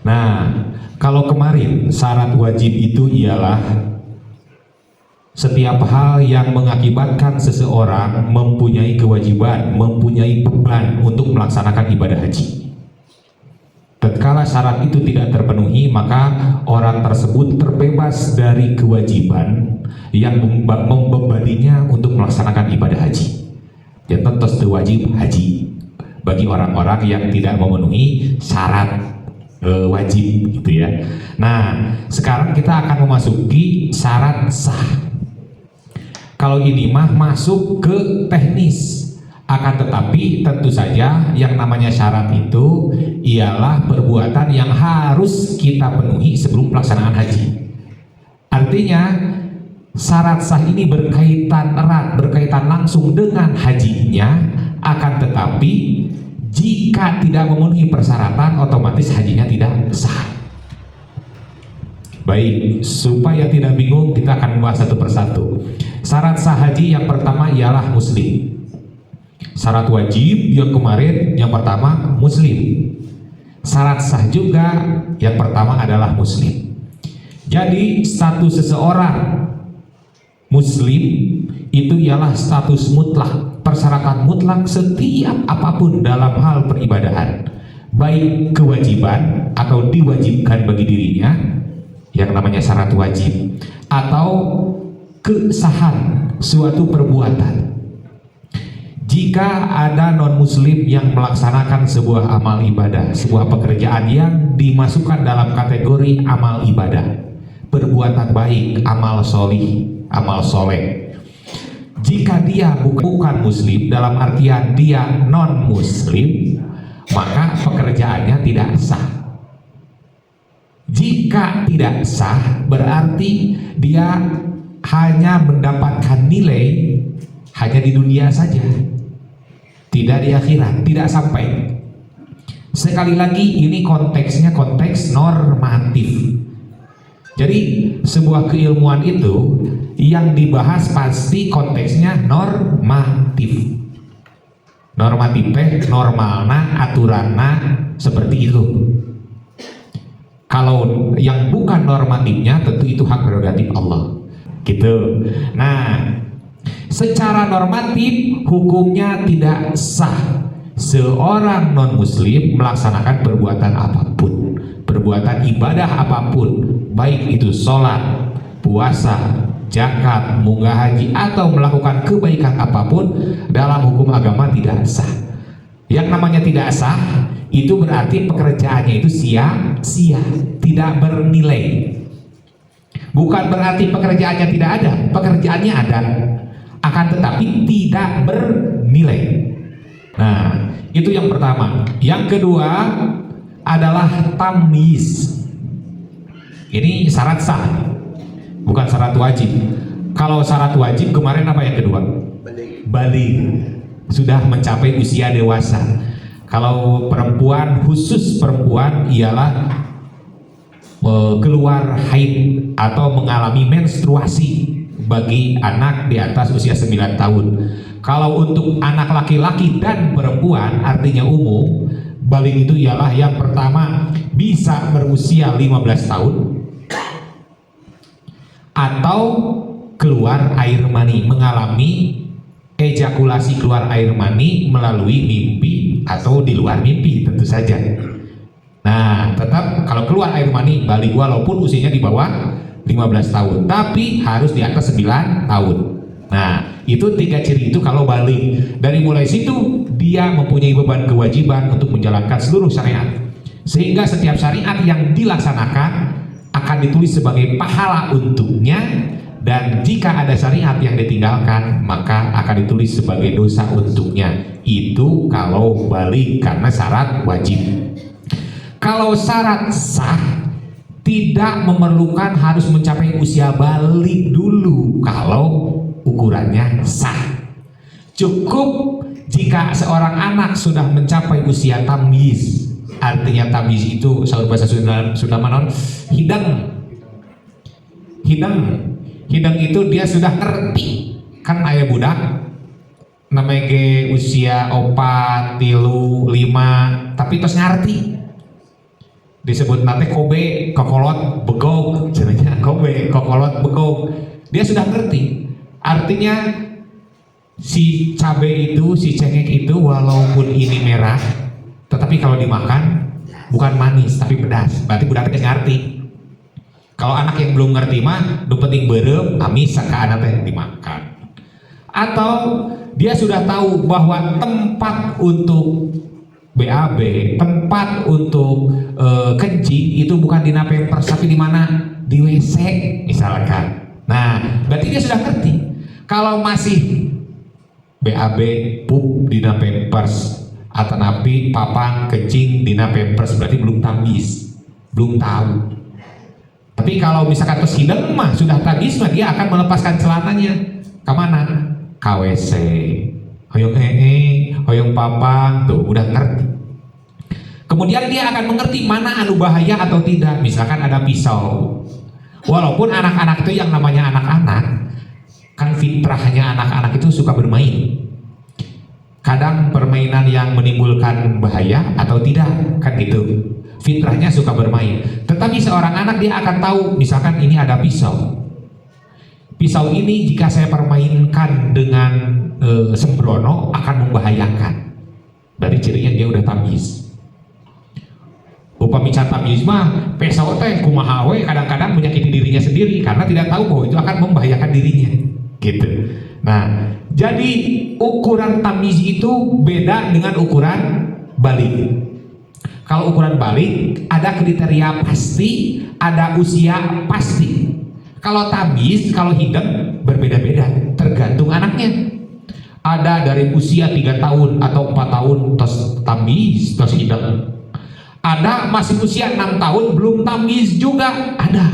Nah, kalau kemarin syarat wajib itu ialah setiap hal yang mengakibatkan seseorang mempunyai kewajiban, mempunyai beban untuk melaksanakan ibadah haji. Tatkala syarat itu tidak terpenuhi, maka orang tersebut terbebas dari kewajiban yang membebaninya untuk melaksanakan ibadah haji. Dan tentu wajib haji bagi orang-orang yang tidak memenuhi syarat wajib, gitu ya. Nah, sekarang kita akan memasuki syarat sah. Kalau ini mah masuk ke teknis. Akan tetapi tentu saja yang namanya syarat itu ialah perbuatan yang harus kita penuhi sebelum pelaksanaan haji. Artinya syarat sah ini berkaitan erat, berkaitan langsung dengan hajinya. Akan tetapi jika tidak memenuhi persyaratan, otomatis hajinya tidak sah. Baik, supaya tidak bingung kita akan membahas satu persatu. Syarat sah haji yang pertama ialah muslim. Syarat wajib yang kemarin yang pertama muslim. Syarat sah juga yang pertama adalah muslim. Jadi status seseorang muslim itu ialah status mutlak, persyaratan mutlak setiap apapun dalam hal peribadahan, baik kewajiban atau diwajibkan bagi dirinya yang namanya syarat wajib, atau kesahan suatu perbuatan. Jika ada non-muslim yang melaksanakan sebuah amal ibadah, sebuah pekerjaan yang dimasukkan dalam kategori amal ibadah, perbuatan baik, amal solih, amal soleh, jika dia bukan muslim, dalam artian dia non-muslim, maka pekerjaannya tidak sah. Jika tidak sah, berarti dia hanya mendapatkan nilai hanya di dunia saja, tidak di akhirat, tidak sampai. Sekali lagi, ini konteksnya konteks normatif. Jadi sebuah keilmuan itu yang dibahas pasti konteksnya normatif. Normatif teh normalna, aturanna seperti itu. Kalau yang bukan normatifnya tentu itu hak prerogatif Allah. Gitu. Nah, secara normatif hukumnya tidak sah seorang non-muslim melaksanakan perbuatan apapun, perbuatan ibadah apapun, baik itu sholat, puasa, zakat, munggah haji, atau melakukan kebaikan apapun, dalam hukum agama tidak sah. Yang namanya tidak sah itu berarti pekerjaannya itu sia-sia, tidak bernilai. Bukan berarti pekerjaannya tidak ada, pekerjaannya ada, akan tetapi tidak bernilai. Nah, itu yang pertama. Yang kedua adalah tamyiz. Ini syarat sah, bukan syarat wajib. Kalau syarat wajib kemarin apa yang kedua? Baligh, sudah mencapai usia dewasa. Kalau perempuan, khusus perempuan ialah keluar haid atau mengalami menstruasi bagi anak di atas usia 9 tahun. Kalau untuk anak laki-laki dan perempuan, artinya umum, baligh itu ialah yang pertama bisa berusia 15 tahun atau keluar air mani, mengalami ejakulasi keluar air mani melalui mimpi atau di luar mimpi tentu saja. Nah, tetap kalau keluar air mani baligh walaupun usianya di bawah 15 tahun, tapi harus di atas 9 tahun. Nah, itu 3 ciri itu kalau baligh. Dari mulai situ dia mempunyai beban kewajiban untuk menjalankan seluruh syariat. Sehingga setiap syariat yang dilaksanakan akan ditulis sebagai pahala untuknya, dan jika ada syariat yang ditinggalkan maka akan ditulis sebagai dosa untuknya. Itu kalau baligh karena syarat wajib. Kalau syarat sah tidak memerlukan harus mencapai usia baligh dulu kalau ukurannya sah. Cukup jika seorang anak sudah mencapai usia tamyiz. Artinya tamyiz itu saur bahasa Sunda manon hidang. Hidang itu dia sudah ngerti. Kan aya budak namanya ge usia 4, 3, 5 tapi terus ngerti. disebut nate kobe kokolot begog, jenengnya kobe kokolot begog. Dia sudah ngerti artinya si cabai itu, si cengkeh itu walaupun ini merah, tetapi kalau dimakan bukan manis tapi pedas. Berarti budak teh ngerti. Kalau anak yang belum ngerti mah nu penting beureum amis saka anak teh dimakan. Atau dia sudah tahu bahwa tempat untuk BAB, tempat untuk kencing itu bukan di Pampers tapi di mana? Di WC misalkan. Nah, berarti dia sudah ngerti. Kalau masih BAB pup di Pampers atau napi papang kencing di Pampers berarti belum tamis, belum tahu. Tapi kalau misalkan terus hidung mah sudah tamis mah dia akan melepaskan celananya. Kemana? KWC. Hoyong hoyong papang tuh udah ngerti. Kemudian dia akan mengerti mana anu bahaya atau tidak. Misalkan ada pisau. Walaupun anak-anak itu yang namanya anak-anak, kan fitrahnya anak-anak itu suka bermain. Kadang permainan yang menimbulkan bahaya atau tidak, kan gitu. Fitrahnya suka bermain. Tetapi seorang anak dia akan tahu, misalkan ini ada pisau. Pisau ini jika saya permainkan dengan sembrono akan membahayakan. Dari cirinya dia udah tamis. Upami tamis mah pisau teh kumaha we kadang-kadang menyakiti dirinya sendiri karena tidak tahu bahwa itu akan membahayakan dirinya. Gitu. Nah, jadi ukuran tamis itu beda dengan ukuran balik. Kalau ukuran balik ada kriteria pasti, ada usia pasti. Kalau tamis, kalau hidung berbeda-beda, tergantung anaknya. Ada dari usia 3 tahun atau 4 tahun tos tamis, tos hidung. Ada masih usia 6 tahun belum tamis juga ada.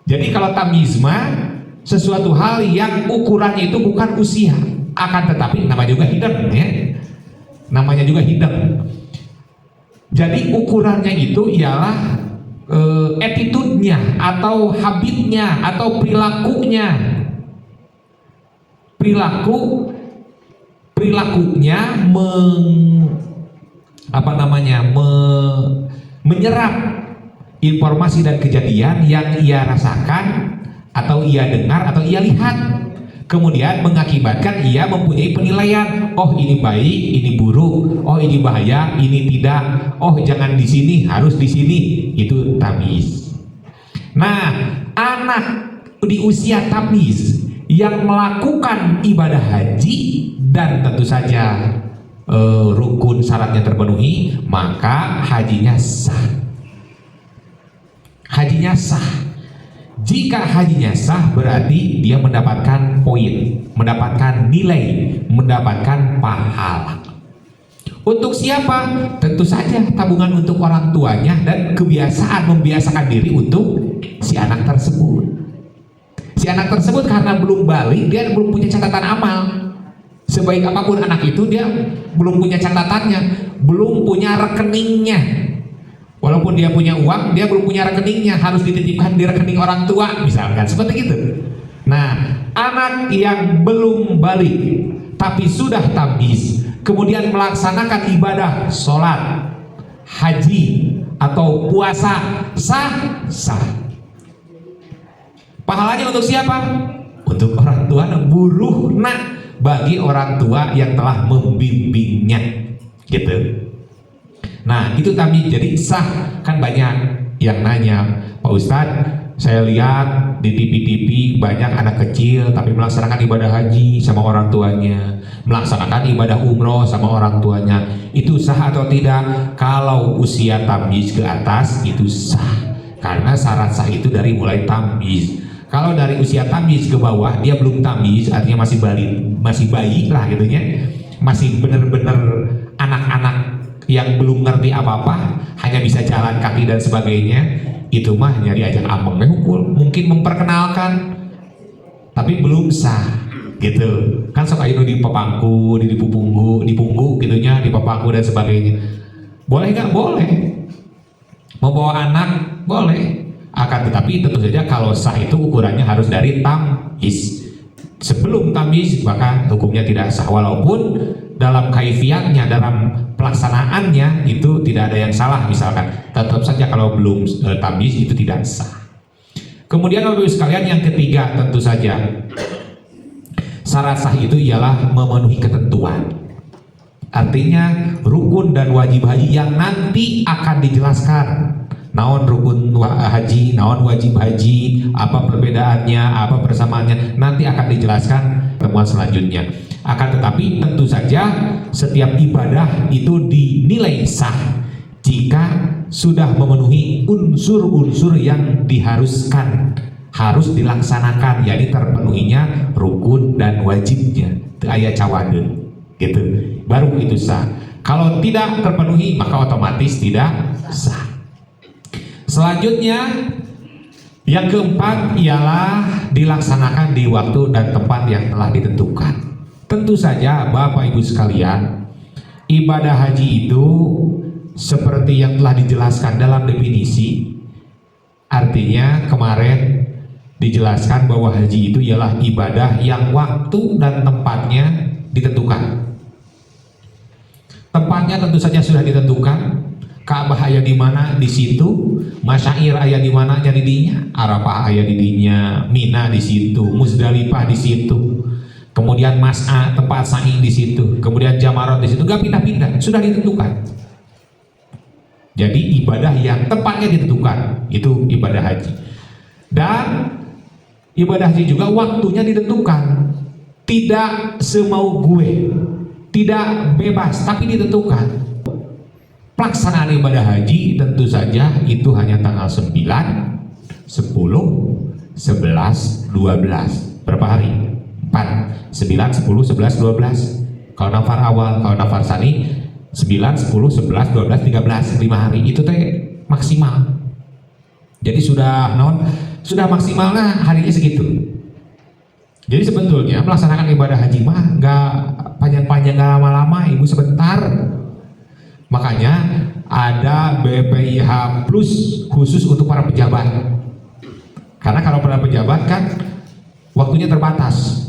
Jadi kalau tamis mah sesuatu hal yang ukurannya itu bukan usia, akan tetapi namanya juga hidung ya. Namanya juga hidung. Jadi ukurannya itu ialah attitude-nya atau habitnya atau perilakunya. Perilakunya menyerap informasi dan kejadian yang ia rasakan atau ia dengar atau ia lihat, kemudian mengakibatkan ia mempunyai penilaian. Oh ini baik, ini buruk. Oh ini bahaya, ini tidak. Oh jangan di sini, harus di sini. Itu tamis. Nah, anak di usia tamis yang melakukan ibadah haji dan tentu saja rukun syaratnya terpenuhi, maka hajinya sah. Hajinya sah. Jika hajinya sah berarti dia mendapatkan poin, mendapatkan nilai, mendapatkan pahala. Untuk siapa? Tentu saja tabungan untuk orang tuanya dan kebiasaan membiasakan diri untuk si anak tersebut. Si anak tersebut karena belum balik, dia belum punya catatan amal. Sebaik apapun anak itu, dia belum punya catatannya, belum punya rekeningnya. Walaupun dia punya uang, dia belum punya rekeningnya, harus dititipkan di rekening orang tua, misalkan seperti itu. Nah, anak yang belum balik tapi sudah tamis, kemudian melaksanakan ibadah sholat, haji atau puasa, sah. Pahalanya untuk siapa? Untuk orang tua, buruh bagi orang tua yang telah membimbingnya, gitu. Nah itu kami jadi sah. Kan banyak yang nanya, Pak Ustadz, saya lihat di TV banyak anak kecil tapi melaksanakan ibadah haji sama orang tuanya, melaksanakan ibadah umroh sama orang tuanya, itu sah atau tidak? Kalau usia tamyiz ke atas itu sah, karena syarat sah itu dari mulai tamyiz. Kalau dari usia tamyiz ke bawah dia belum tamyiz, artinya masih bayi lah gitu ya, masih benar-benar anak-anak yang belum ngerti apa-apa, hanya bisa jalan kaki dan sebagainya, itu mah hanya diajak ameng hukul, mungkin memperkenalkan, tapi belum sah gitu. Kan sok ayo di papangku, di punggu gitunya, di papangku dan sebagainya. Boleh nggak? Boleh. Mau bawa anak? Boleh. Akan tetapi tentu saja kalau sah itu ukurannya harus dari tamyiz. Sebelum tamyiz maka hukumnya tidak sah, walaupun dalam kaifiatnya, dalam pelaksanaannya itu tidak ada yang salah, misalkan tetap saja kalau belum tamyiz itu tidak sah. Kemudian Bapak Ibu sekalian, yang ketiga tentu saja syarat sah itu ialah memenuhi ketentuan. Artinya rukun dan wajib haji yang nanti akan dijelaskan. Naon rukun haji, naon wajib haji, apa perbedaannya, apa persamaannya, nanti akan dijelaskan temuan selanjutnya. Akan tetapi tentu saja setiap ibadah itu dinilai sah jika sudah memenuhi unsur-unsur yang diharuskan, harus dilaksanakan, yakni terpenuhinya rukun dan wajibnya, itu aya cawadeun gitu, baru itu sah. Kalau tidak terpenuhi maka otomatis tidak sah. Selanjutnya yang keempat ialah dilaksanakan di waktu dan tempat yang telah ditentukan. Tentu saja Bapak Ibu sekalian, ibadah haji itu seperti yang telah dijelaskan dalam definisi. Artinya kemarin dijelaskan bahwa haji itu ialah ibadah yang waktu dan tempatnya ditentukan. Tempatnya tentu saja sudah ditentukan. Ka'bah aya di mana, di situ. Masyair aya di mana, jadi dinya. Arafah aya di dinya, Mina di situ, Muzdalifah di situ. Kemudian Mas'a, tempat sa'i di situ. Kemudian Jamarat di situ. Gak pindah-pindah, sudah ditentukan. Jadi ibadah yang tempatnya ditentukan itu ibadah haji. Dan ibadah haji juga waktunya ditentukan. Tidak semau gue, tidak bebas, tapi ditentukan. Pelaksanaan ibadah haji tentu saja itu hanya tanggal 9, 10, 11, 12. Berapa hari? 4, 9, 10, 11, 12. Kalau nafar awal, kalau nafar sani 9, 10, 11, 12, 13, 5 hari itu teh maksimal. Jadi sudah sudah maksimalnya harinya segitu. Jadi sebetulnya melaksanakan ibadah haji mah nggak panjang-panjang, nggak lama-lama, ibu sebentar. Makanya ada BPIH Plus khusus untuk para pejabat. Karena kalau para pejabat kan waktunya terbatas.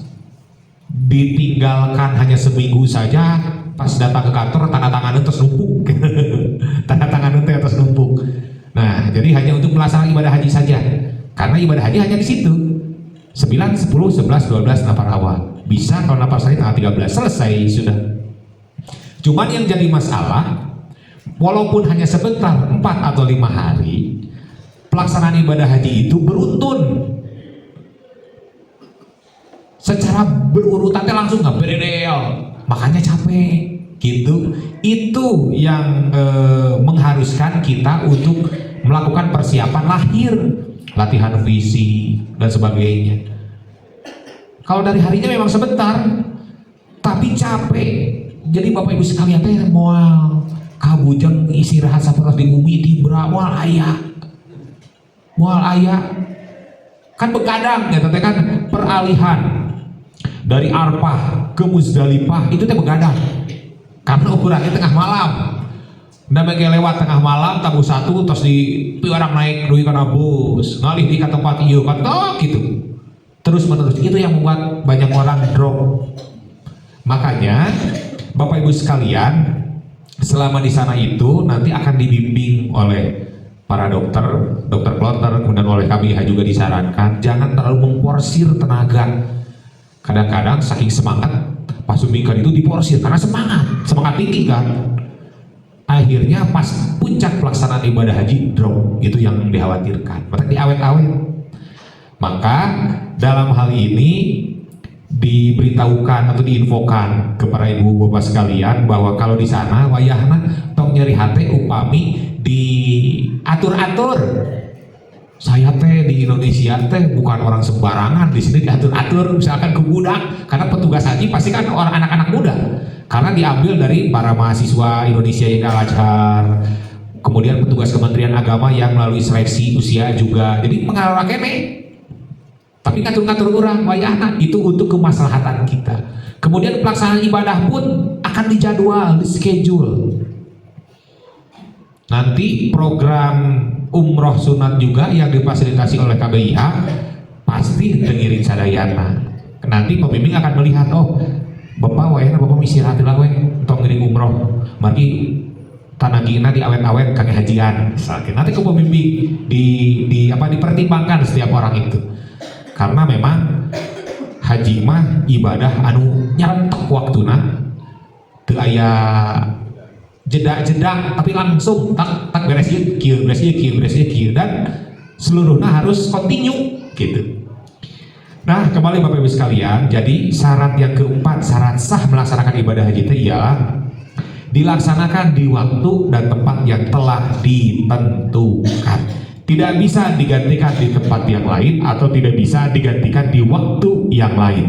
Ditinggalkan hanya seminggu saja, pas datang ke kantor tanda tangannya terus numpuk. Tanda tangannya terus numpuk. Nah, jadi hanya untuk melaksanakan ibadah haji saja. Karena ibadah haji hanya di situ. 9, 10, 11, 12 nafar awal. Bisa kalau nafar sani tanggal 13 selesai sudah. Cuman yang jadi masalah, walaupun hanya sebentar 4 atau 5 hari, pelaksanaan ibadah haji itu beruntun. Secara berurutannya langsung nggak beredel, makanya capek gitu. Itu yang mengharuskan kita untuk melakukan persiapan lahir, latihan visi dan sebagainya. Kalau dari harinya memang sebentar, tapi capek. Jadi Bapak Ibu sekalian teh moal kabujeng istirahat sapertos di bumi di moal aya kan begadang ya teh kan, peralihan dari Arfah ke Muzdalifah itu teh begadang karena ukurannya tengah malam. Namanya lewat tengah malam tabu satu terus di orang naik duit karena bus ngalih di tempat ieu katok gitu terus menerus. Itu yang membuat banyak orang drop. Makanya Bapak Ibu sekalian, selama di sana itu nanti akan dibimbing oleh para dokter kloter, kemudian oleh KBIH juga disarankan jangan terlalu memporsir tenaga. Kadang-kadang saking semangat pas sumbingkan itu diporsir karena semangat tinggi kan. Akhirnya pas puncak pelaksanaan ibadah haji drop, itu yang dikhawatirkan. Maka diawet-awet. Maka dalam hal ini diberitahukan atau diinfokan kepada ibu bapak sekalian bahwa kalau di sana wayahna tong nyeri hati upami diatur-atur. Saya teh di Indonesia teh bukan orang sembarangan, di sini diatur-atur misalkan ke budak, karena petugas haji pasti kan orang anak-anak muda, karena diambil dari para mahasiswa Indonesia yang Al-Azhar, kemudian petugas Kementerian Agama yang melalui seleksi usia juga, jadi mengalir kene. Tapi ngatur-ngatur orang wayahna itu untuk kemaslahatan kita. Kemudian pelaksanaan ibadah pun akan dijadwal, di schedule. Nanti program umroh sunat juga yang difasilitasi oleh KBIH pasti dengirin sadayana. Nanti pembimbing akan melihat, oh Bapak wayahna bapak istirahat lah we tong geuning umroh margi tanagina di awet-awet kage hajian misalkan nanti ke pembimbing di apa dipertimbangkan setiap orang itu karena memang haji mah ibadah anu nyarentek waktuna teu aya jeda-jeda tapi langsung tak beres ieu kieu beres ieu kieu beres ieu kieu dan seluruhnya harus kontinu gitu. Nah, kembali Bapak Ibu sekalian, jadi syarat yang keempat, syarat sah melaksanakan ibadah haji itu ialah dilaksanakan di waktu dan tempat yang telah ditentukan. Tidak bisa digantikan di tempat yang lain atau tidak bisa digantikan di waktu yang lain.